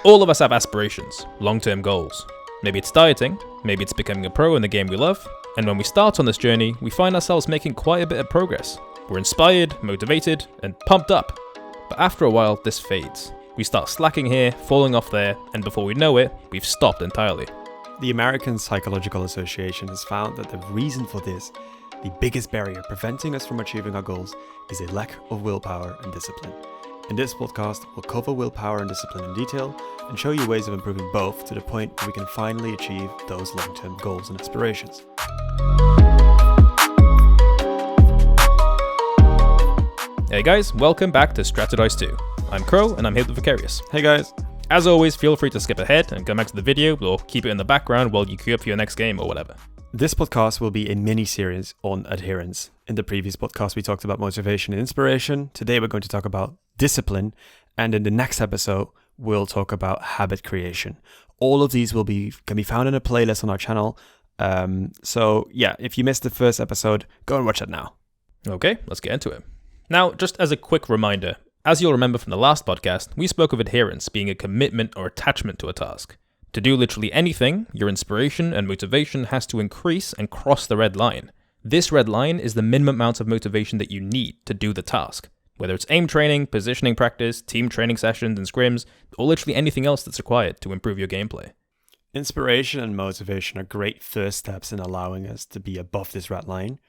All of us have aspirations, long-term goals. Maybe it's dieting, maybe it's becoming a pro in the game we love, and when we start on this journey, we find ourselves making quite a bit of progress. We're inspired, motivated, and pumped up. But after a while, this fades. We start slacking here, falling off there, and before we know it, we've stopped entirely. The American Psychological Association has found that the reason for this, the biggest barrier preventing us from achieving our goals, is a lack of willpower and discipline. In this podcast, we'll cover willpower and discipline in detail and show you ways of improving both to the point where we can finally achieve those long-term goals and aspirations. Hey guys, welcome back to Strategise 2. I'm Crow and I'm here with Vicarious. Hey guys. As always, feel free to skip ahead and come back to the video or keep it in the background while you queue up for your next game or whatever. This podcast will be a mini-series on adherence. In the previous podcast, we talked about motivation and inspiration. Today, we're going to talk about discipline. And in the next episode, we'll talk about habit creation. All of these can be found in a playlist on our channel. So yeah, if you missed the first episode, go and watch that now. Okay, let's get into it. Now, just as a quick reminder, as you'll remember from the last podcast, we spoke of adherence being a commitment or attachment to a task. To do literally anything, your inspiration and motivation has to increase and cross the red line. This red line is the minimum amount of motivation that you need to do the task. Whether it's aim training, positioning practice, team training sessions and scrims, or literally anything else that's required to improve your gameplay. Inspiration and motivation are great first steps in allowing us to be above this red line,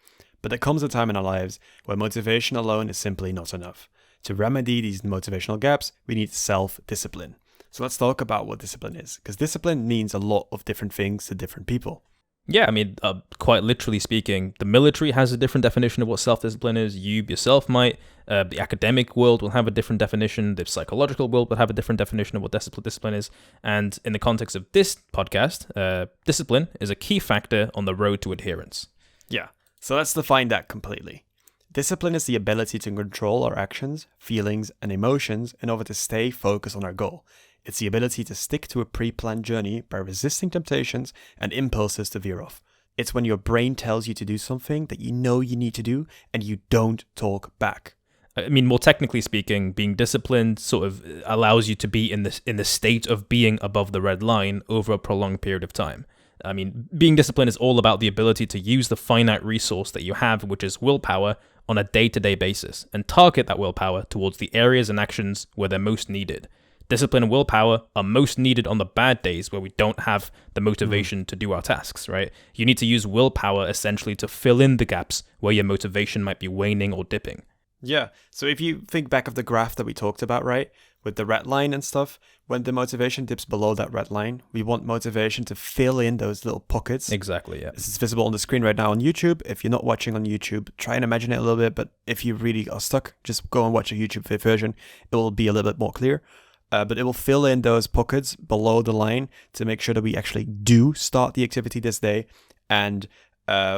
but there comes a time in our lives where motivation alone is simply not enough. To remedy these motivational gaps, we need self-discipline. So let's talk about what discipline is, because discipline means a lot of different things to different people. Yeah, I mean, quite literally speaking, the military has a different definition of what self-discipline is. You yourself might. The academic world will have a different definition. The psychological world will have a different definition of what discipline is. And in the context of this podcast, discipline is a key factor on the road to adherence. Yeah, so let's define that completely. Discipline is the ability to control our actions, feelings, and emotions in order to stay focused on our goal. It's the ability to stick to a pre-planned journey by resisting temptations and impulses to veer off. It's when your brain tells you to do something that you know you need to do and you don't talk back. I mean, more technically speaking, being disciplined sort of allows you to be in the state of being above the red line over a prolonged period of time. I mean, being disciplined is all about the ability to use the finite resource that you have, which is willpower, on a day-to-day basis, and target that willpower towards the areas and actions where they're most needed. Discipline and willpower are most needed on the bad days where we don't have the motivation to do our tasks, right? You need to use willpower essentially to fill in the gaps where your motivation might be waning or dipping. Yeah, so if you think back of the graph that we talked about, right, with the red line and stuff, when the motivation dips below that red line, we want motivation to fill in those little pockets. Exactly, yeah. This is visible on the screen right now on YouTube. If you're not watching on YouTube, try and imagine it a little bit, but if you really are stuck, just go and watch a YouTube version. It will be a little bit more clear. But it will fill in those pockets below the line to make sure that we actually do start the activity this day and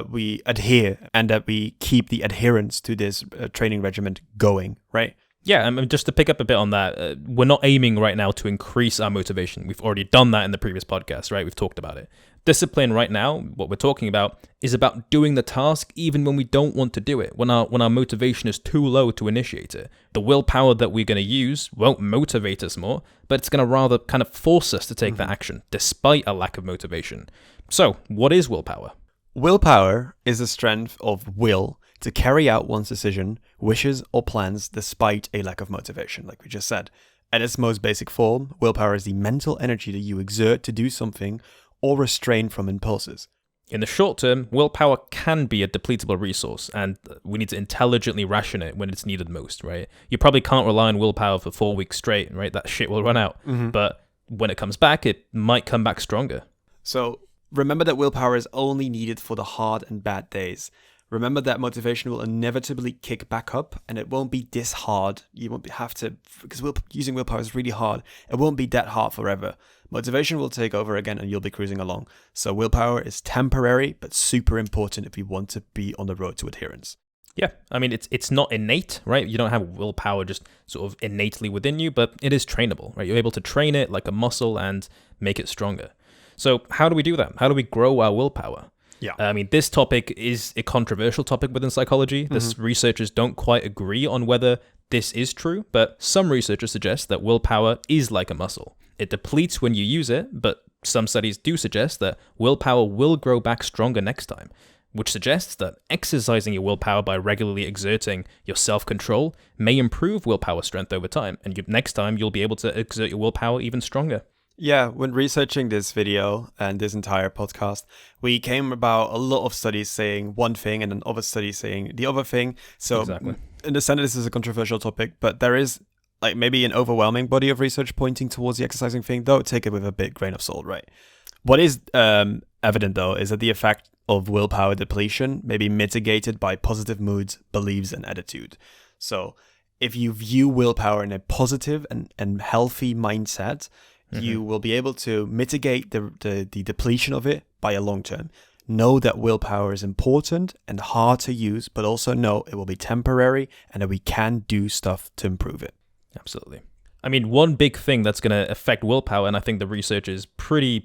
we adhere and that we keep the adherence to this training regimen going, right? Yeah, I mean, just to pick up a bit on that, we're not aiming right now to increase our motivation. We've already done that in the previous podcast, right? We've talked about it. Discipline right now, what we're talking about, is about doing the task even when we don't want to do it, when our motivation is too low to initiate it. The willpower that we're going to use won't motivate us more, but it's going to rather kind of force us to take that action, despite a lack of motivation. So, what is willpower? Willpower is the strength of will to carry out one's decision, wishes, or plans despite a lack of motivation, like we just said. At its most basic form, willpower is the mental energy that you exert to do something or restrain from impulses. In the short term, willpower can be a depletable resource, and we need to intelligently ration it when it's needed most, right? You probably can't rely on willpower for 4 weeks straight, right? That shit will run out. But when it comes back, it might come back stronger. So remember that willpower is only needed for the hard and bad days. Remember that motivation will inevitably kick back up and it won't be this hard. You won't have to, because using willpower is really hard. It won't be that hard forever. Motivation will take over again and you'll be cruising along. So willpower is temporary, but super important if we want to be on the road to adherence. Yeah, I mean, it's not innate, right? You don't have willpower just sort of innately within you, but it is trainable, right? You're able to train it like a muscle and make it stronger. So how do we do that? How do we grow our willpower? Yeah. I mean, this topic is a controversial topic within psychology. Researchers don't quite agree on whether this is true, but some researchers suggest that willpower is like a muscle. It depletes when you use it, but some studies do suggest that willpower will grow back stronger next time, which suggests that exercising your willpower by regularly exerting your self-control may improve willpower strength over time, and next time you'll be able to exert your willpower even stronger. Yeah, when researching this video and this entire podcast, we came about a lot of studies saying one thing and then other studies saying the other thing. So Exactly. in the sense, this is a controversial topic, but there is like maybe an overwhelming body of research pointing towards the exercising thing, though take it with a big grain of salt, right? What is evident, though, is that the effect of willpower depletion may be mitigated by positive moods, beliefs, and attitude. So if you view willpower in a positive and healthy mindset, you will be able to mitigate the depletion of it by a long term. Know that willpower is important and hard to use, but also know it will be temporary and that we can do stuff to improve it. Absolutely. I mean, one big thing that's going to affect willpower, and I think the research is pretty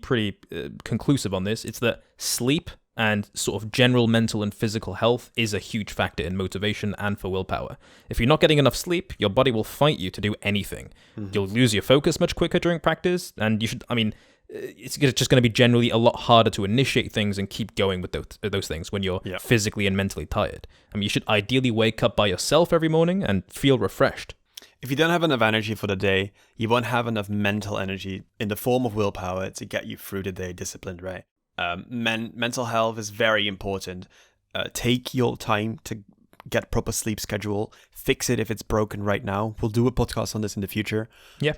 conclusive on this, it's that sleep and sort of general mental and physical health is a huge factor in motivation and for willpower. If you're not getting enough sleep, your body will fight you to do anything. You'll lose your focus much quicker during practice, and it's just going to be generally a lot harder to initiate things and keep going with those things when you're physically and mentally tired. I mean, you should ideally wake up by yourself every morning and feel refreshed. If you don't have enough energy for the day, you won't have enough mental energy in the form of willpower to get you through the day disciplined, right? Mental health is very important. Take your time to get proper sleep schedule. Fix it if it's broken right now. We'll do a podcast on this in the future. Yeah.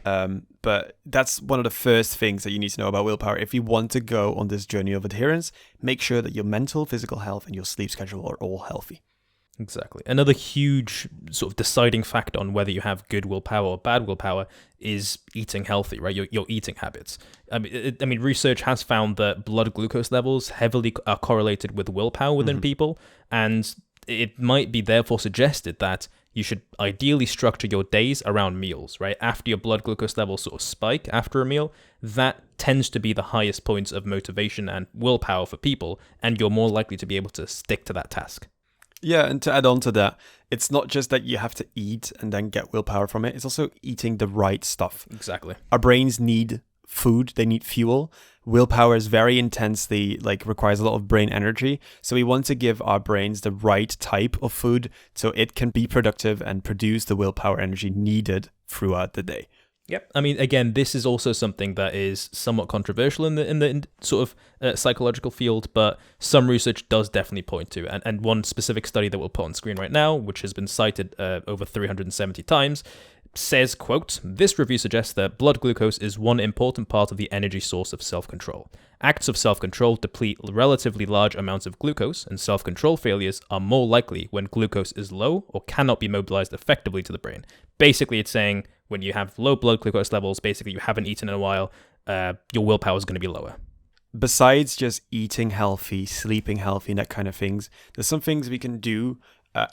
But that's one of the first things that you need to know about willpower. If you want to go on this journey of adherence, make sure that your mental, physical health, and your sleep schedule are all healthy. Exactly. Another huge sort of deciding factor on whether you have good willpower or bad willpower is eating healthy, right? Your eating habits. I mean, research has found that blood glucose levels heavily are correlated with willpower within people, and it might be therefore suggested that you should ideally structure your days around meals, right? After your blood glucose levels sort of spike after a meal, that tends to be the highest points of motivation and willpower for people, and you're more likely to be able to stick to that task. Yeah, and to add on to that, it's not just that you have to eat and then get willpower from it. It's also eating the right stuff. Exactly. Our brains need food. They need fuel. Willpower is very intensely, requires a lot of brain energy. So we want to give our brains the right type of food so it can be productive and produce the willpower energy needed throughout the day. Yep. I mean, again, this is also something that is somewhat controversial in the sort of psychological field, but some research does definitely point to, and one specific study that we'll put on screen right now, which has been cited over 370 times, says, quote, "This review suggests that blood glucose is one important part of the energy source of self-control. Acts of self-control deplete relatively large amounts of glucose, and self-control failures are more likely when glucose is low or cannot be mobilized effectively to the brain." Basically, it's saying when you have low blood glucose levels, basically you haven't eaten in a while, your willpower is going to be lower. Besides just eating healthy, sleeping healthy, and that kind of things, there's some things we can do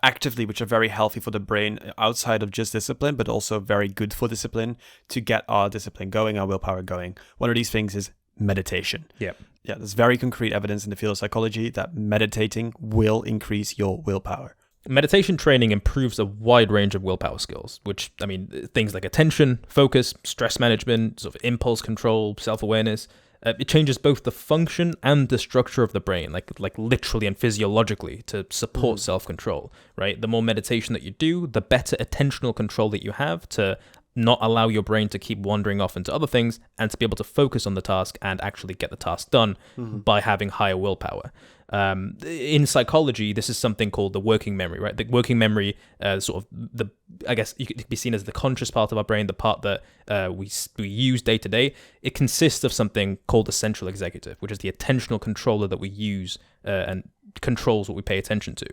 actively which are very healthy for the brain outside of just discipline, but also very good for discipline to get our discipline going, our willpower going. One of these things is meditation. Yeah, there's very concrete evidence in the field of psychology that meditating will increase your willpower. Meditation training improves a wide range of willpower skills, which, I mean, things like attention, focus, stress management, sort of impulse control, self-awareness. It changes both the function and the structure of the brain, like literally and physiologically, to support self-control, right? The more meditation that you do, the better attentional control that you have to not allow your brain to keep wandering off into other things and to be able to focus on the task and actually get the task done by having higher willpower. In psychology, this is something called the working memory, right? The working memory, I guess you could be seen as the conscious part of our brain, the part that we use day to day. It consists of something called the central executive, which is the attentional controller that we use and controls what we pay attention to.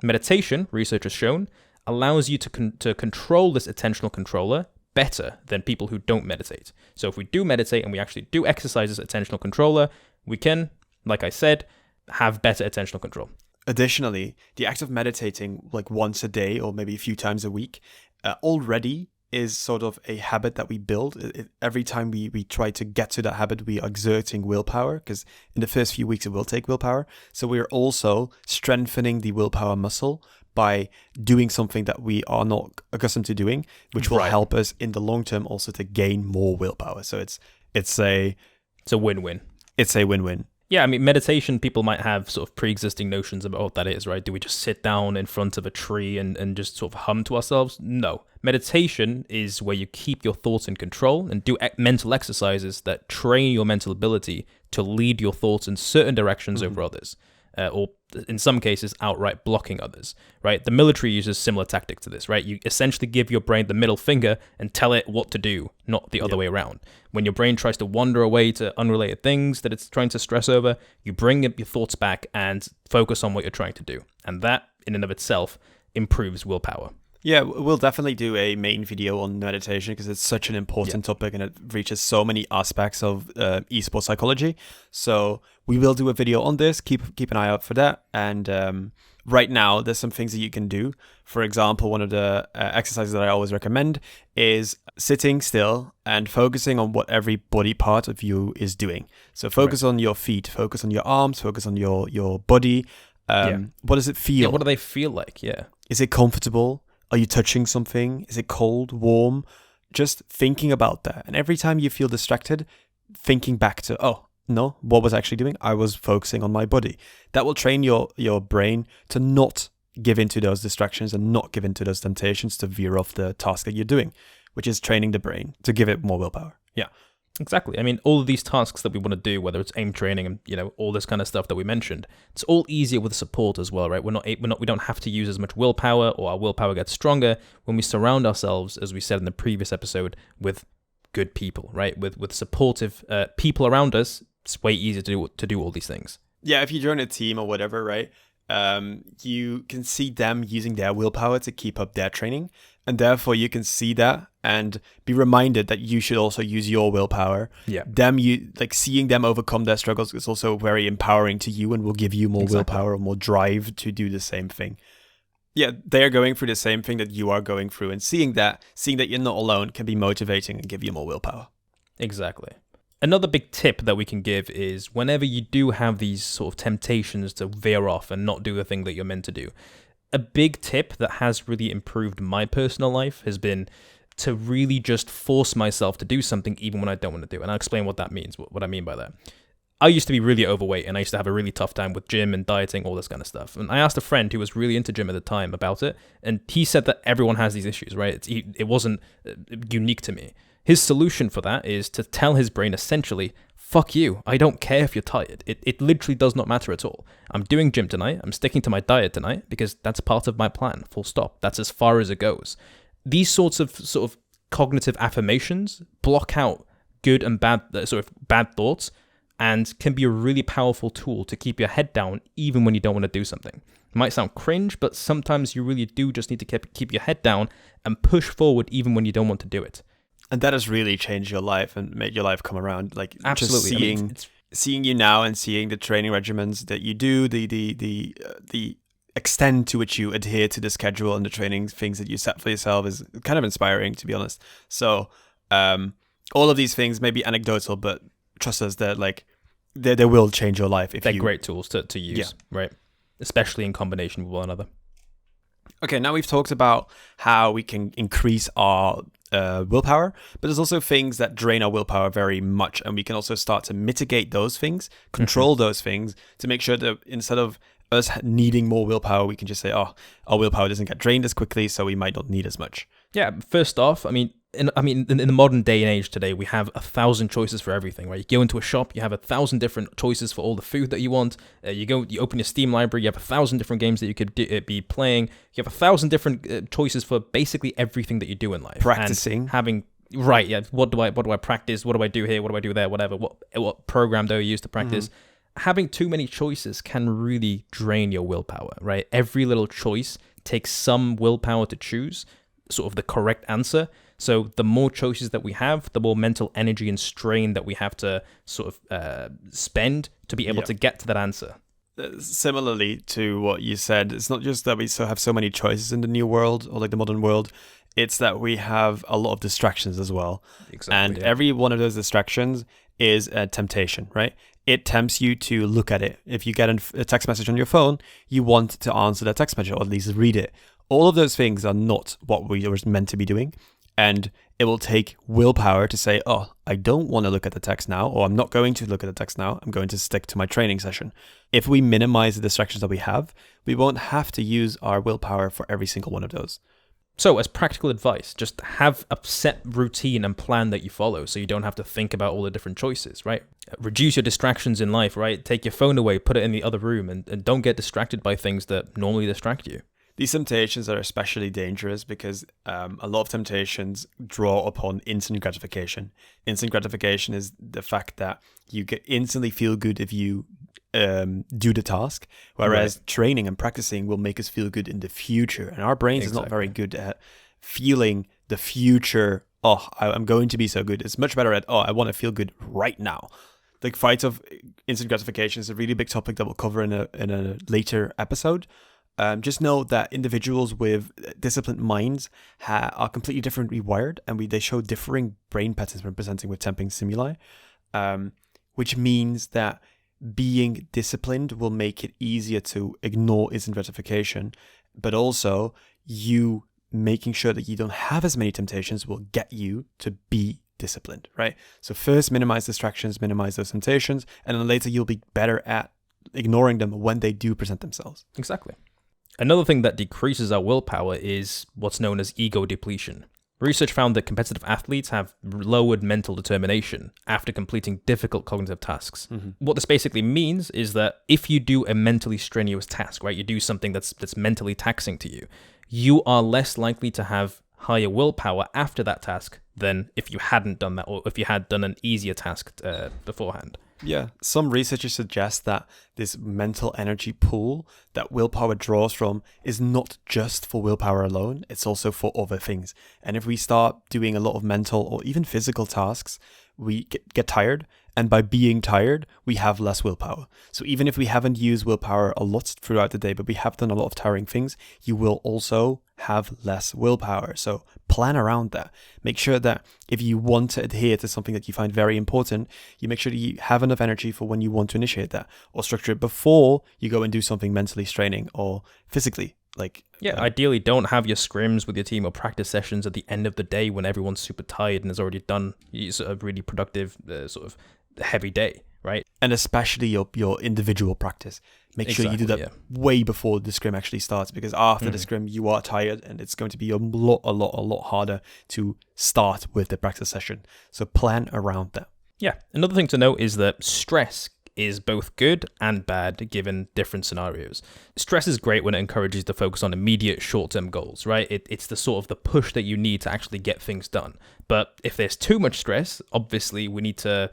Meditation, research has shown, allows you to control this attentional controller better than people who don't meditate. So if we do meditate and we actually do exercise this attentional controller, we can, like I said, have better attentional control. Additionally, the act of meditating once a day or maybe a few times a week already is sort of a habit that we build. Every time we try to get to that habit, we are exerting willpower, because in the first few weeks it will take willpower. So we are also strengthening the willpower muscle by doing something that we are not accustomed to doing, which will help us in the long term also to gain more willpower. So It's a win-win. It's a win-win. Yeah, I mean, meditation, people might have sort of pre-existing notions about what that is, right? Do we just sit down in front of a tree and just sort of hum to ourselves? No. Meditation is where you keep your thoughts in control and do mental exercises that train your mental ability to lead your thoughts in certain directions over others, or in some cases, outright blocking others, right? The military uses similar tactics to this, right? You essentially give your brain the middle finger and tell it what to do, not the other way around. When your brain tries to wander away to unrelated things that it's trying to stress over, you bring your thoughts back and focus on what you're trying to do. And that, in and of itself, improves willpower. Yeah, we'll definitely do a main video on meditation because it's such an important topic and it reaches so many aspects of esports psychology. So we will do a video on this. Keep an eye out for that. And right now, there's some things that you can do. For example, one of the exercises that I always recommend is sitting still and focusing on what every body part of you is doing. So focus on your feet, focus on your arms, focus on your body. What does it feel? Yeah, what do they feel like? Yeah. Is it comfortable? Are you touching something? Is it cold, warm? Just thinking about that. And every time you feel distracted, thinking back to, oh, no, what was I actually doing? I was focusing on my body. That will train your brain to not give into those distractions and not give into those temptations to veer off the task that you're doing, which is training the brain to give it more willpower. Yeah. Exactly. I mean, all of these tasks that we want to do, whether it's aim training and, all this kind of stuff that we mentioned, it's all easier with support as well, right? We don't have to use as much willpower, or our willpower gets stronger when we surround ourselves, as we said in the previous episode, with good people, right? With supportive people around us. It's way easier to do all these things. Yeah, if you join a team or whatever, right? You can see them using their willpower to keep up their training, and therefore you can see that and be reminded that you should also use your willpower. Yeah. Seeing them overcome their struggles is also very empowering to you and will give you more willpower, more drive to do the same thing. Yeah, they are going through the same thing that you are going through, and seeing that you're not alone can be motivating and give you more willpower. Exactly. Another big tip that we can give is whenever you do have these sort of temptations to veer off and not do the thing that you're meant to do, a big tip that has really improved my personal life has been to really just force myself to do something even when I don't want to do it. And I'll explain what that means, what I mean by that. I used to be really overweight and I used to have a really tough time with gym and dieting, all this kind of stuff. And I asked a friend who was really into gym at the time about it, and he said that everyone has these issues, right? It wasn't unique to me. His solution for that is to tell his brain essentially, fuck you, I don't care if you're tired. It literally does not matter at all. I'm doing gym tonight, I'm sticking to my diet tonight because that's part of my plan, full stop. That's as far as it goes. These sorts of cognitive affirmations block out good and bad, bad thoughts, and can be a really powerful tool to keep your head down even when you don't want to do something. It might sound cringe, but sometimes you really do just need to keep your head down and push forward even when you don't want to do it. And that has really changed your life and made your life come around. Like, absolutely, just seeing you now and seeing the training regimens that you do, the extent to which you adhere to the schedule and the training things that you set for yourself is kind of inspiring, to be honest. So all of these things may be anecdotal, but trust us that they will change your life. They're great tools to use, right? Especially in combination with one another. Okay, now we've talked about how we can increase our willpower, but there's also things that drain our willpower very much, and we can also start to mitigate those things, control those things, to make sure that instead of us needing more willpower, we can just say, oh, our willpower doesn't get drained as quickly, so we might not need as much. Yeah, first off, in the modern day and age today, we have 1,000 choices for everything, right? You go into a shop, you have 1,000 different choices for all the food that you want. You open your Steam library, you have 1,000 different games that you could be playing. You have 1,000 different choices for basically everything that you do in life. Practicing. What do I practice? What do I do here? What do I do there? Whatever. What program do I use to practice? Having too many choices can really drain your willpower, right? Every little choice takes some willpower to choose, sort of the correct answer. So the more choices that we have, the more mental energy and strain that we have to sort of spend to be able to get to that answer. Similarly to what you said, it's not just that we still have so many choices in the new world or the modern world, it's that we have a lot of distractions as well. Exactly. And every one of those distractions is a temptation, right? It tempts you to look at it. If you get a text message on your phone, you want to answer that text message or at least read it. All of those things are not what we were meant to be doing. And it will take willpower to say, oh, I don't want to look at the text now, or I'm not going to look at the text now. I'm going to stick to my training session. If we minimize the distractions that we have, we won't have to use our willpower for every single one of those. So as practical advice, just have a set routine and plan that you follow so you don't have to think about all the different choices, right? Reduce your distractions in life, right? Take your phone away, put it in the other room, and don't get distracted by things that normally distract you. These temptations are especially dangerous because a lot of temptations draw upon instant gratification. Instant gratification is the fact that you get instantly feel good if you do the task, whereas training and practicing will make us feel good in the future. And our brains is not very good at feeling the future. Oh, I'm going to be so good. It's much better at, I want to feel good right now. The fight of instant gratification is a really big topic that we'll cover in a later episode. Just know that individuals with disciplined minds are completely differently wired, and they show differing brain patterns when presenting with tempting stimuli, which means that being disciplined will make it easier to ignore instant gratification, but also you making sure that you don't have as many temptations will get you to be disciplined, right? So first, minimize distractions, minimize those temptations, and then later you'll be better at ignoring them when they do present themselves. Exactly. Another thing that decreases our willpower is what's known as ego depletion. Research found that competitive athletes have lowered mental determination after completing difficult cognitive tasks. Mm-hmm. What this basically means is that if you do a mentally strenuous task, right, you do something that's mentally taxing to you, you are less likely to have higher willpower after that task than if you hadn't done that, or if you had done an easier task beforehand. Yeah, some researchers suggest that this mental energy pool that willpower draws from is not just for willpower alone, it's also for other things. And if we start doing a lot of mental or even physical tasks, we get tired. And by being tired, we have less willpower. So even if we haven't used willpower a lot throughout the day, but we have done a lot of tiring things, you will also have less willpower. So plan around that. Make sure that if you want to adhere to something that you find very important, you make sure that you have enough energy for when you want to initiate that, or structure it before you go and do something mentally straining or physically. Ideally don't have your scrims with your team or practice sessions at the end of the day when everyone's super tired and has already done a really productive sort of heavy day, right? And especially your individual practice. Make sure you do that way before the scrim actually starts, because after the scrim you are tired and it's going to be a lot harder to start with the practice session. So plan around that. Yeah. Another thing to note is that stress is both good and bad given different scenarios. Stress is great when it encourages you to focus on immediate short-term goals, right? It's the sort of the push that you need to actually get things done. But if there's too much stress, obviously we need to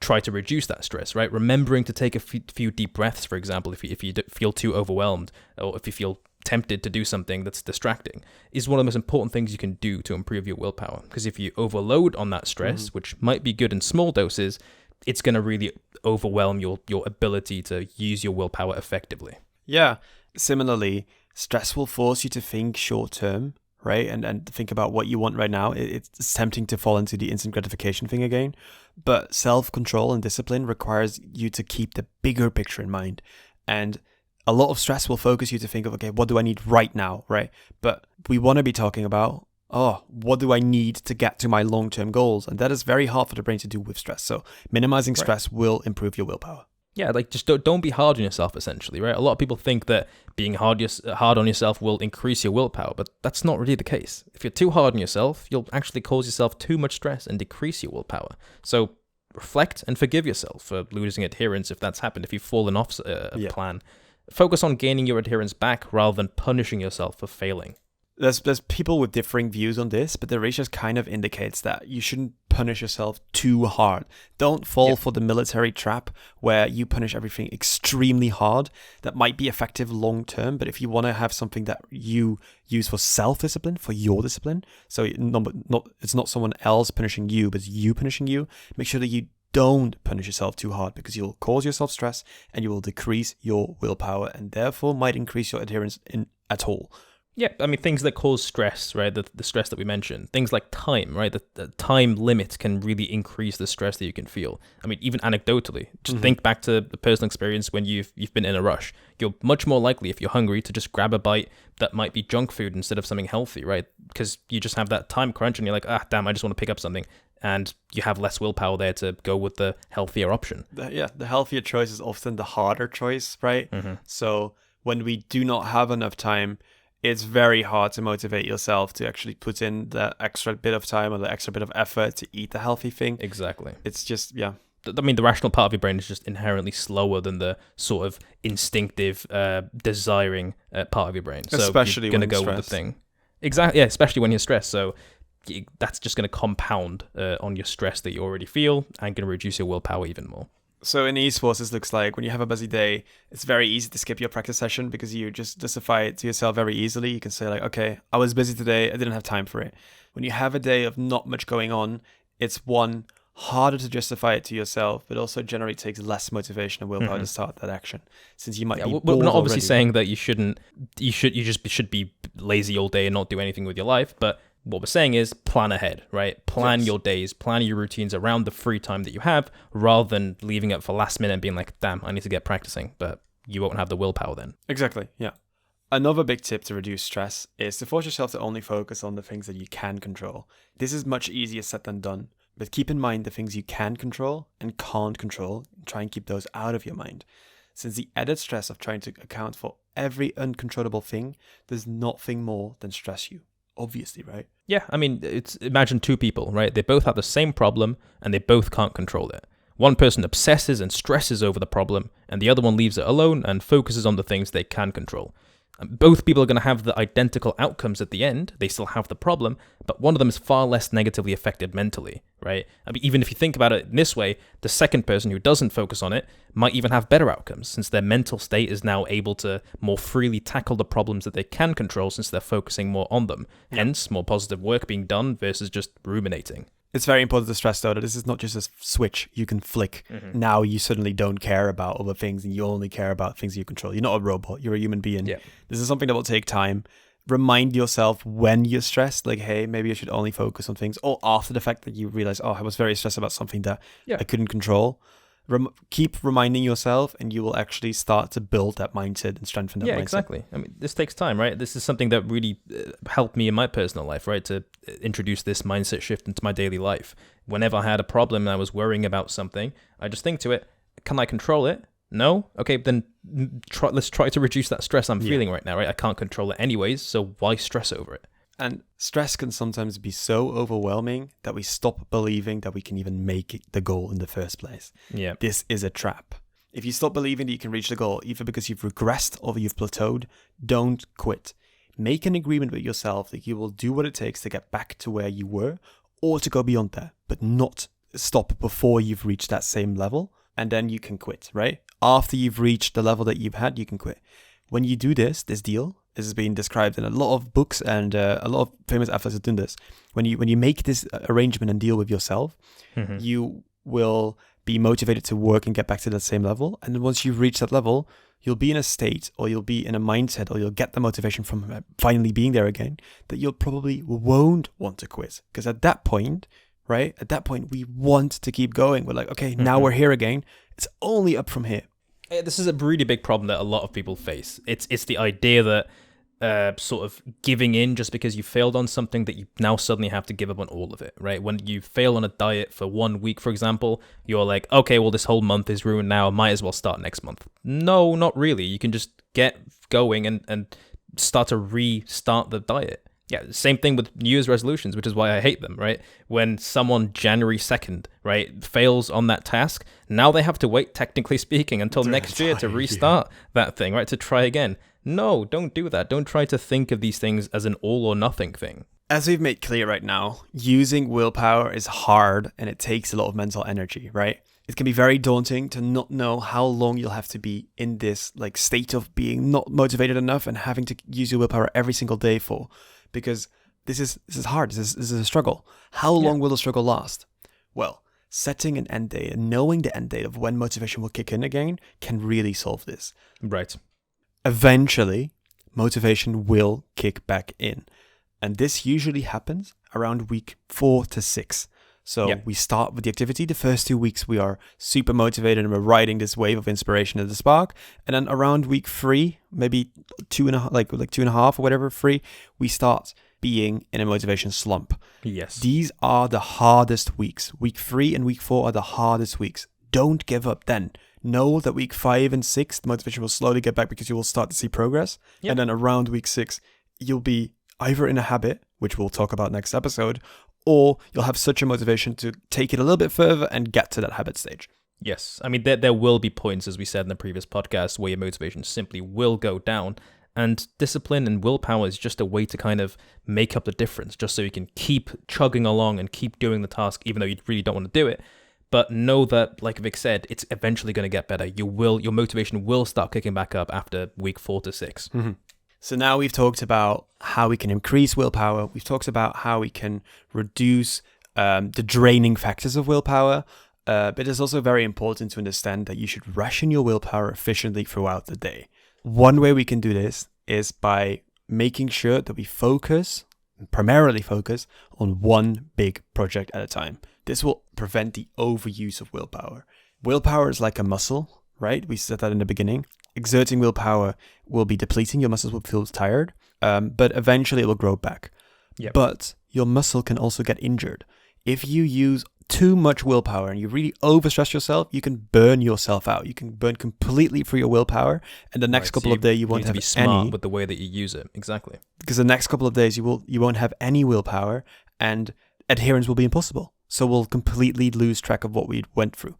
try to reduce that stress, right? Remembering to take a few deep breaths, for example, if you feel too overwhelmed, or if you feel tempted to do something that's distracting, is one of the most important things you can do to improve your willpower. Because if you overload on that stress, which might be good in small doses, it's going to really overwhelm your ability to use your willpower effectively. Yeah. Similarly, stress will force you to think short term, right? And think about what you want right now. It's tempting to fall into the instant gratification thing again. But self-control and discipline requires you to keep the bigger picture in mind. And a lot of stress will focus you to think of, okay, what do I need right now, right? But we want to be talking about, what do I need to get to my long-term goals? And that is very hard for the brain to do with stress. So minimizing stress will improve your willpower. Yeah, just don't be hard on yourself, essentially, right? A lot of people think that being hard on yourself will increase your willpower, but that's not really the case. If you're too hard on yourself, you'll actually cause yourself too much stress and decrease your willpower. So reflect and forgive yourself for losing adherence if that's happened, if you've fallen off a plan. Focus on gaining your adherence back rather than punishing yourself for failing. There's people with differing views on this, but the research kind of indicates that you shouldn't punish yourself too hard. Don't fall for the military trap where you punish everything extremely hard. That might be effective long term, but if you want to have something that you use for self-discipline, for your discipline, so it's not someone else punishing you, but it's you punishing you, make sure that you don't punish yourself too hard, because you'll cause yourself stress and you will decrease your willpower and therefore might increase your adherence at all. Yeah, I mean, things that cause stress, right? The stress that we mentioned. Things like time, right? The time limit can really increase the stress that you can feel. I mean, even anecdotally, just think back to the personal experience when you've been in a rush. You're much more likely, if you're hungry, to just grab a bite that might be junk food instead of something healthy, right? Because you just have that time crunch and you're like, damn, I just want to pick up something. And you have less willpower there to go with the healthier option. The healthier choice is often the harder choice, right? So when we do not have enough time, it's very hard to motivate yourself to actually put in the extra bit of time or the extra bit of effort to eat the healthy thing. Exactly. It's just, yeah. I mean, the rational part of your brain is just inherently slower than the sort of instinctive, desiring part of your brain. So especially you're going to when go stressed. with the thing. Exactly. Yeah, especially when you're stressed. So that's just going to compound on your stress that you already feel and going to reduce your willpower even more. So in esports, this looks like when you have a busy day, it's very easy to skip your practice session because you just justify it to yourself very easily. You can say like, okay, I was busy today, I didn't have time for it. When you have a day of not much going on, it's harder to justify it to yourself, but also generally takes less motivation and willpower to start that action, since you might be bored we're not obviously already. saying that you should be lazy all day and not do anything with your life, but what we're saying is plan ahead, right? Plan your days, plan your routines around the free time that you have, rather than leaving it for last minute and being like, damn, I need to get practicing, but you won't have the willpower then. Exactly, yeah. Another big tip to reduce stress is to force yourself to only focus on the things that you can control. This is much easier said than done, but keep in mind the things you can control and can't control, and try and keep those out of your mind. Since the added stress of trying to account for every uncontrollable thing does nothing more than stress you. Obviously, right? Yeah, I mean, imagine two people, right? They both have the same problem and they both can't control it. One person obsesses and stresses over the problem, and the other one leaves it alone and focuses on the things they can control. And both people are going to have the identical outcomes at the end. They still have the problem, but one of them is far less negatively affected mentally, right? I mean, even if you think about it in this way, the second person who doesn't focus on it might even have better outcomes, since their mental state is now able to more freely tackle the problems that they can control, since they're focusing more on them. Hence, more positive work being done versus just ruminating. It's very important to stress, though, that this is not just a switch you can flick. Now you suddenly don't care about other things and you only care about things you control. You're not a robot. You're a human being. Yeah. This is something that will take time. Remind yourself when you're stressed, like, hey, maybe I should only focus on things. Or after the fact that you realize, I was very stressed about something that I couldn't control. Keep reminding yourself, and you will actually start to build that mindset and strengthen that mindset. Yeah, exactly. I mean, this takes time, right? This is something that really helped me in my personal life, right? To introduce this mindset shift into my daily life. Whenever I had a problem and I was worrying about something, I just think to it, can I control it? No? Okay, then let's try to reduce that stress I'm feeling right now, right? I can't control it anyways, so why stress over it? And stress can sometimes be so overwhelming that we stop believing that we can even make the goal in the first place. Yeah. This is a trap. If you stop believing that you can reach the goal, either because you've regressed or you've plateaued, don't quit. Make an agreement with yourself that you will do what it takes to get back to where you were or to go beyond that, but not stop before you've reached that same level, and then you can quit, right? After you've reached the level that you've had, you can quit. When you do this deal, this has been described in a lot of books, and a lot of famous athletes have done this. When you make this arrangement and deal with yourself, you will be motivated to work and get back to that same level. And then once you've reached that level, you'll be in a state, or you'll be in a mindset, or you'll get the motivation from finally being there again, that you'll probably won't want to quit. Because at that point, right? At that point, we want to keep going. We're like, okay, now we're here again. It's only up from here. This is a really big problem that a lot of people face. It's the idea that sort of giving in just because you failed on something, that you now suddenly have to give up on all of it, right? When you fail on a diet for 1 week, for example, you're like, okay, well, this whole month is ruined now. I might as well start next month. No, not really. You can just get going and start to restart the diet. Yeah, same thing with New Year's resolutions, which is why I hate them, right? When someone January 2nd, right, fails on that task, now they have to wait, technically speaking, until next year to restart that thing, right, to try again. No, don't do that. Don't try to think of these things as an all or nothing thing. As we've made clear right now, using willpower is hard and it takes a lot of mental energy, right? It can be very daunting to not know how long you'll have to be in this like state of being not motivated enough and having to use your willpower every single day for, because this is hard. This is a struggle. How long will the struggle last? Well, setting an end date and knowing the end date of when motivation will kick in again can really solve this. Right. Eventually, motivation will kick back in. And this usually happens around week 4 to 6. So we start with the activity. The first 2 weeks, we are super motivated and we're riding this wave of inspiration at the spark. And then around week 3, maybe 2.5, like 2.5 or whatever, 3, we start being in a motivation slump. Yes. These are the hardest weeks. Week 3 and week 4 are the hardest weeks. Don't give up then. Know that week 5 and 6, the motivation will slowly get back because you will start to see progress. Yep. And then around week 6, you'll be either in a habit, which we'll talk about next episode, or you'll have such a motivation to take it a little bit further and get to that habit stage. Yes. I mean, there will be points, as we said in the previous podcast, where your motivation simply will go down. And discipline and willpower is just a way to kind of make up the difference, just so you can keep chugging along and keep doing the task, even though you really don't want to do it. But know that, like Vic said, it's eventually going to get better. Your motivation will start kicking back up after week 4 to 6. Mm-hmm. So now we've talked about how we can increase willpower. We've talked about how we can reduce the draining factors of willpower. But it's also very important to understand that you should ration your willpower efficiently throughout the day. One way we can do this is by making sure that we primarily focus on one big project at a time. This will prevent the overuse of willpower. Willpower is like a muscle, right? We said that in the beginning. Exerting willpower will be depleting. Your muscles will feel tired, but eventually it will grow back. Yep. But your muscle can also get injured. If you use too much willpower and you really overstress yourself, you can burn yourself out. You can burn completely through your willpower, and the next couple of days you won't have any. You need to be smart any, with the way that you use it. Exactly. Because the next couple of days you won't have any willpower, and adherence will be impossible. So we'll completely lose track of what we went through.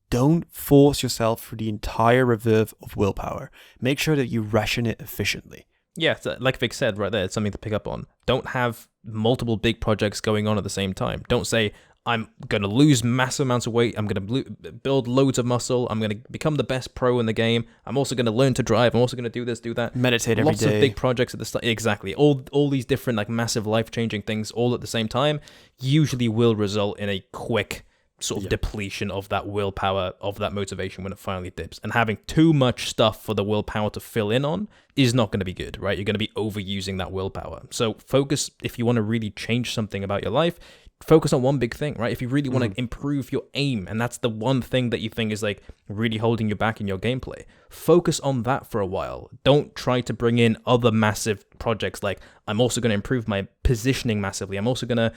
Don't force yourself through the entire reserve of willpower. Make sure that you ration it efficiently. Yeah, like Vic said right there, it's something to pick up on. Don't have multiple big projects going on at the same time. Don't say, I'm going to lose massive amounts of weight. I'm going to build loads of muscle. I'm going to become the best pro in the game. I'm also going to learn to drive. I'm also going to do this, do that. Meditate every day. Lots of big projects at the start. Exactly. All these different like massive life-changing things all at the same time usually will result in a quick sort of depletion of that willpower, of that motivation when it finally dips. And having too much stuff for the willpower to fill in on is not going to be good, right? You're going to be overusing that willpower. So focus, if you want to really change something about your life, focus on one big thing, right? If you really want to improve your aim, and that's the one thing that you think is like really holding you back in your gameplay, focus on that for a while. Don't try to bring in other massive projects like, I'm also going to improve my positioning massively. I'm also going to,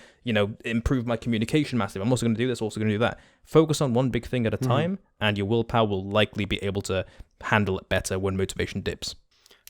improve my communication massively. I'm also going to do this, also going to do that. Focus on one big thing at a time, and your willpower will likely be able to handle it better when motivation dips.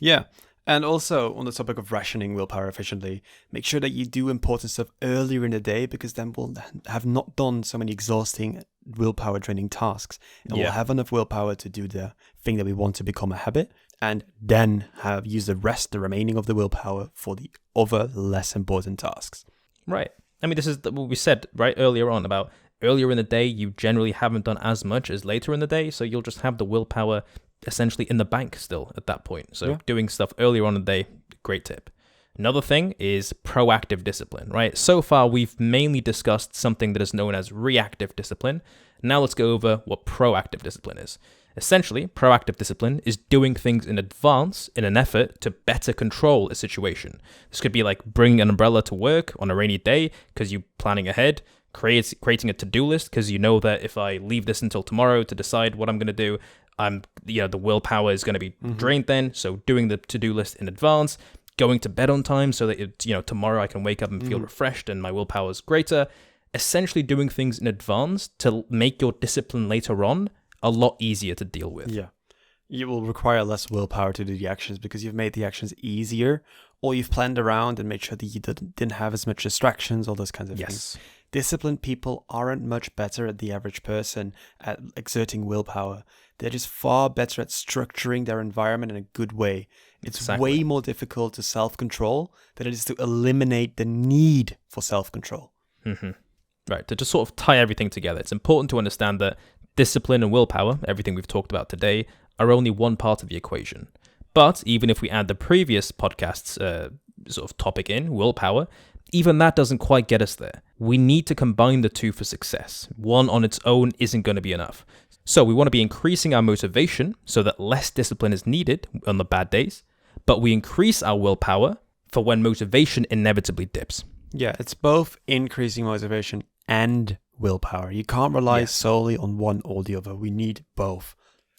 Yeah. And also, on the topic of rationing willpower efficiently, make sure that you do important stuff earlier in the day, because then we'll have not done so many exhausting willpower draining tasks. And we'll have enough willpower to do the thing that we want to become a habit, and then use the remaining of the willpower for the other less important tasks. Right. I mean, this is what we said right earlier on about earlier in the day, you generally haven't done as much as later in the day, so you'll just have the willpower essentially in the bank still at that point. So doing stuff earlier on in the day, great tip. Another thing is proactive discipline, right? So far, we've mainly discussed something that is known as reactive discipline. Now let's go over what proactive discipline is. Essentially, proactive discipline is doing things in advance in an effort to better control a situation. This could be like bringing an umbrella to work on a rainy day because you're planning ahead, creating a to-do list because you know that if I leave this until tomorrow to decide what I'm going to do, the willpower is going to be drained then. So doing the to-do list in advance, going to bed on time so that tomorrow I can wake up and feel refreshed and my willpower is greater. Essentially doing things in advance to make your discipline later on a lot easier to deal with. Yeah. You will require less willpower to do the actions because you've made the actions easier, or you've planned around and made sure that you didn't have as much distractions, all those kinds of things. Disciplined people aren't much better at the average person at exerting willpower. They're just far better at structuring their environment in a good way. It's way more difficult to self-control than it is to eliminate the need for self-control. Right. To just sort of tie everything together, it's important to understand that discipline and willpower, everything we've talked about today, are only one part of the equation. But even if we add the previous podcast's sort of topic in, willpower, even that doesn't quite get us there. We need to combine the two for success. One on its own isn't going to be enough. So we want to be increasing our motivation so that less discipline is needed on the bad days, but we increase our willpower for when motivation inevitably dips. Yeah, it's both increasing motivation and willpower. You can't rely solely on one or the other. We need both.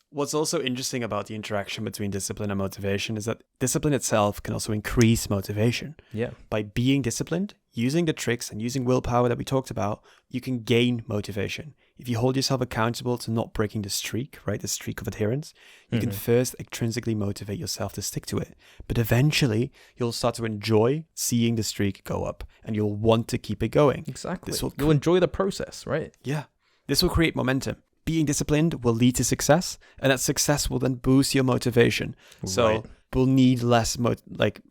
What's also interesting about the interaction between discipline and motivation is that discipline itself can also increase motivation. Yeah. By being disciplined, using the tricks and using willpower that we talked about, you can gain motivation. If you hold yourself accountable to not breaking the streak, right, the streak of adherence, you can first intrinsically motivate yourself to stick to it. But eventually, you'll start to enjoy seeing the streak go up and you'll want to keep it going. Exactly. You'll enjoy the process, right? Yeah. This will create momentum. Being disciplined will lead to success, and that success will then boost your motivation. So we'll need less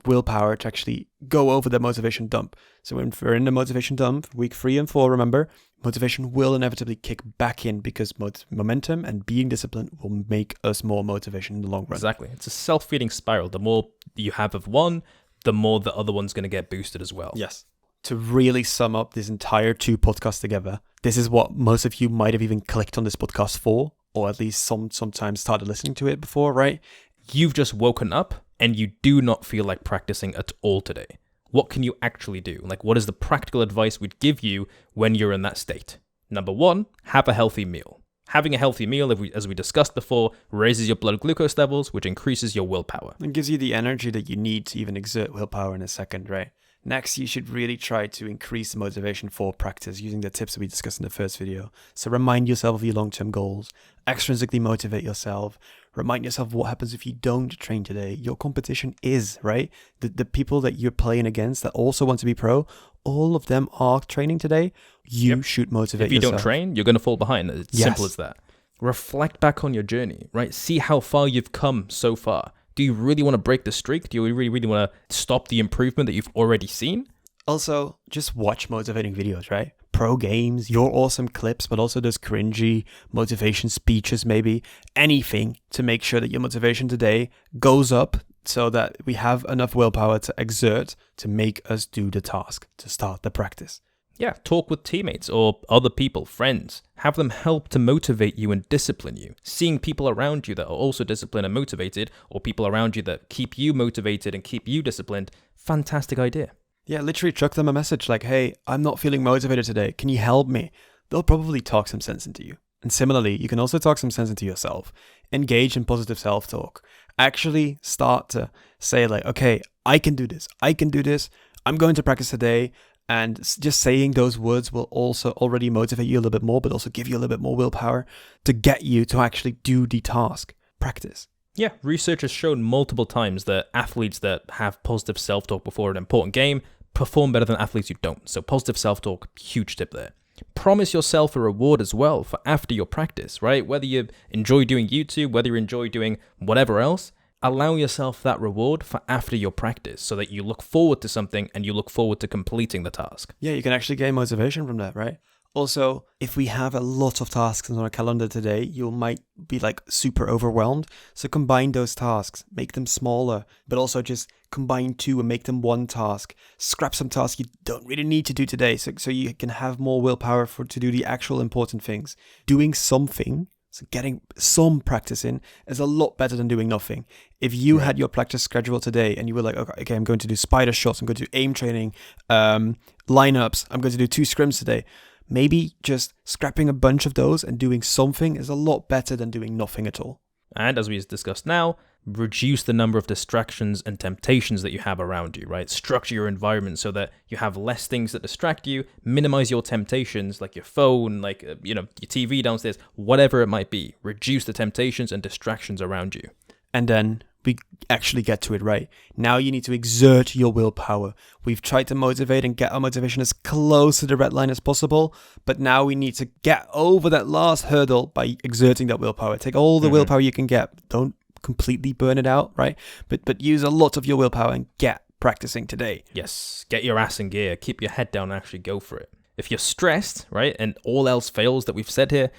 willpower to actually go over the motivation dump. So when we're in the motivation dump, week 3 and 4, remember, motivation will inevitably kick back in because momentum and being disciplined will make us more motivation in the long run. Exactly. It's a self-feeding spiral. The more you have of one, the more the other one's going to get boosted as well. Yes. To really sum up this entire 2 podcasts together, this is what most of you might have even clicked on this podcast for, or at least sometimes started listening to it before, right? You've just woken up and you do not feel like practicing at all today. What can you actually do? Like, what is the practical advice we'd give you when you're in that state? Number 1, have a healthy meal. Having a healthy meal, as we discussed before, raises your blood glucose levels, which increases your willpower. And gives you the energy that you need to even exert willpower in a second, right? Next, you should really try to increase the motivation for practice using the tips that we discussed in the first video. So remind yourself of your long-term goals, extrinsically motivate yourself, remind yourself what happens if you don't train today. Your competition is, right? The people that you're playing against that also want to be pro, all of them are training today. You should motivate yourself. If you don't train, you're going to fall behind. It's simple as that. Reflect back on your journey, right? See how far you've come so far. Do you really want to break the streak? Do you really want to stop the improvement that you've already seen? Also, just watch motivating videos, right? Pro games, your awesome clips, but also those cringy motivation speeches, maybe anything to make sure that your motivation today goes up so that we have enough willpower to exert to make us do the task, to start the practice. Yeah, talk with teammates or other people, friends. Have them help to motivate you and discipline you. Seeing people around you that are also disciplined and motivated, or people around you that keep you motivated and keep you disciplined, fantastic idea. Yeah, literally chuck them a message like, hey, I'm not feeling motivated today. Can you help me? They'll probably talk some sense into you. And similarly, you can also talk some sense into yourself. Engage in positive self-talk. Actually start to say like, okay, I can do this. I can do this. I'm going to practice today. And just saying those words will also already motivate you a little bit more, but also give you a little bit more willpower to get you to actually do the task. Practice. Yeah, research has shown multiple times that athletes that have positive self-talk before an important game perform better than athletes who don't. So positive self-talk, huge tip there. Promise yourself a reward as well for after your practice, right? Whether you enjoy doing YouTube, whether you enjoy doing whatever else, allow yourself that reward for after your practice so that you look forward to something and you look forward to completing the task. Yeah, you can actually gain motivation from that, right? Also, if we have a lot of tasks on our calendar today, you might be like super overwhelmed. So combine those tasks, make them smaller, but also just combine 2 and make them 1 task. Scrap some tasks you don't really need to do today so you can have more willpower to do the actual important things. Doing something, so getting some practice in, is a lot better than doing nothing. If you had your practice schedule today and you were like, okay, I'm going to do spider shots, I'm going to do aim training, lineups, I'm going to do 2 scrims today. Maybe just scrapping a bunch of those and doing something is a lot better than doing nothing at all. And as we discussed now, reduce the number of distractions and temptations that you have around you, right? Structure your environment so that you have less things that distract you, minimize your temptations like your phone, like, your TV downstairs, whatever it might be. Reduce the temptations and distractions around you. And then we actually get to it, right? Now you need to exert your willpower. We've tried to motivate and get our motivation as close to the red line as possible, but now we need to get over that last hurdle by exerting that willpower. Take all the willpower you can get. Don't completely burn it out, right? But use a lot of your willpower and get practicing today. Yes, get your ass in gear. Keep your head down and actually go for it. If you're stressed, right, and all else fails that we've said here,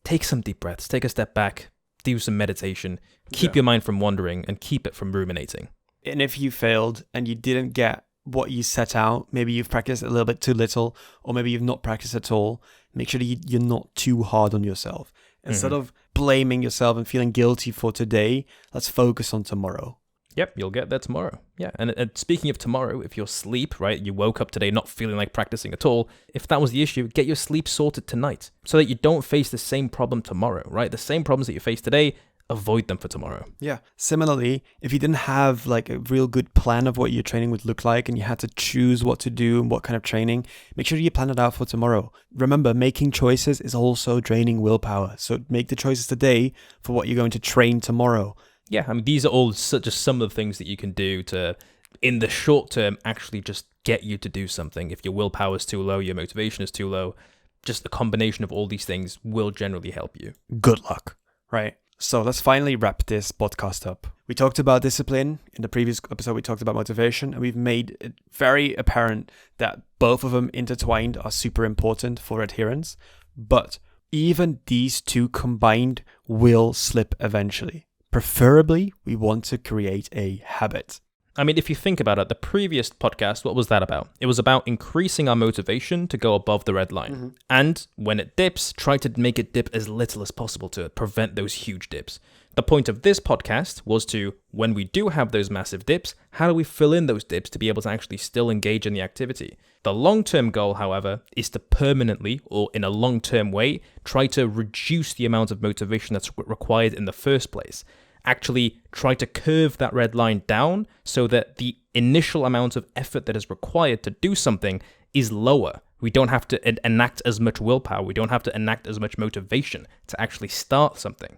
take some deep breaths, take a step back, do some meditation, keep your mind from wandering and keep it from ruminating. And if you failed and you didn't get what you set out, maybe you've practiced a little bit too little, or maybe you've not practiced at all, make sure that you're not too hard on yourself. Instead of blaming yourself and feeling guilty for today, let's focus on tomorrow. Yep, you'll get there tomorrow. Yeah, and speaking of tomorrow, if your sleep, right, you woke up today not feeling like practicing at all, if that was the issue, get your sleep sorted tonight so that you don't face the same problem tomorrow, right? The same problems that you face today, avoid them for tomorrow. Yeah. Similarly, if you didn't have like a real good plan of what your training would look like and you had to choose what to do and what kind of training, make sure you plan it out for tomorrow. Remember, making choices is also draining willpower. So make the choices today for what you're going to train tomorrow. Yeah, I mean, these are all just some of the things that you can do to, in the short term, actually just get you to do something. If your willpower is too low, your motivation is too low, just a combination of all these things will generally help you. Good luck, right? So let's finally wrap this podcast up. We talked about discipline. In the previous episode, we talked about motivation, and we've made it very apparent that both of them intertwined are super important for adherence. But even these two combined will slip eventually. Preferably, we want to create a habit. I mean, if you think about it, the previous podcast, what was that about? It was about increasing our motivation to go above the red line. Mm-hmm. And when it dips, try to make it dip as little as possible to prevent those huge dips. The point of this podcast was to, when we do have those massive dips, how do we fill in those dips to be able to actually still engage in the activity? The long-term goal, however, is to permanently, or in a long-term way, try to reduce the amount of motivation that's required in the first place. Actually try to curve that red line down so that the initial amount of effort that is required to do something is lower. We don't have to enact as much willpower. We don't have to enact as much motivation to actually start something.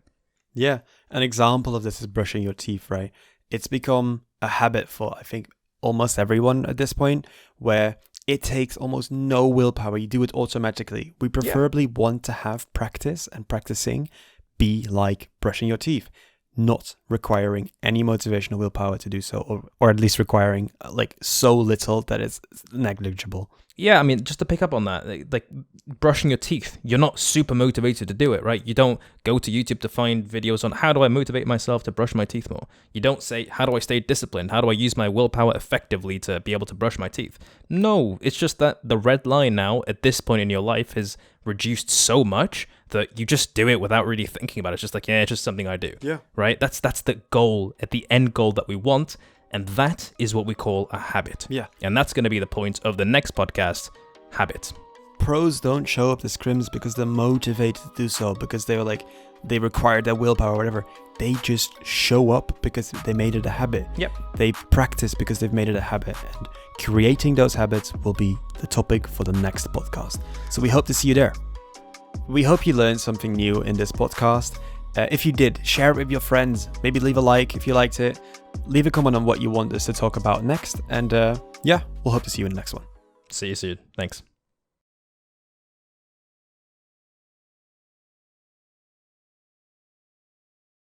Yeah, an example of this is brushing your teeth, right? It's become a habit for, I think, almost everyone at this point, where it takes almost no willpower. You do it automatically. We preferably want to have practice and practicing be like brushing your teeth, not requiring any motivation or willpower to do so, or at least requiring like so little that it's negligible. Yeah, I mean, just to pick up on that, like brushing your teeth, you're not super motivated to do it, right? You don't go to YouTube to find videos on how do I motivate myself to brush my teeth more. You don't say, how do I stay disciplined? How do I use my willpower effectively to be able to brush my teeth? No, it's just that the red line now at this point in your life has reduced so much that you just do it without really thinking about it. It's just like, yeah, it's just something I do. Yeah. Right? That's the goal, at the end goal that we want. And that is what we call a habit. Yeah. And that's going to be the point of the next podcast, habit. Pros don't show up to scrims because they're motivated to do so, because they require their willpower or whatever. They just show up because they made it a habit. Yep. They practice because they've made it a habit. And creating those habits will be the topic for the next podcast. So we hope to see you there. We hope you learned something new in this podcast. If you did, share it with your friends. Maybe leave a like if you liked it. Leave a comment on what you want us to talk about next. And we'll hope to see you in the next one. See you soon. Thanks.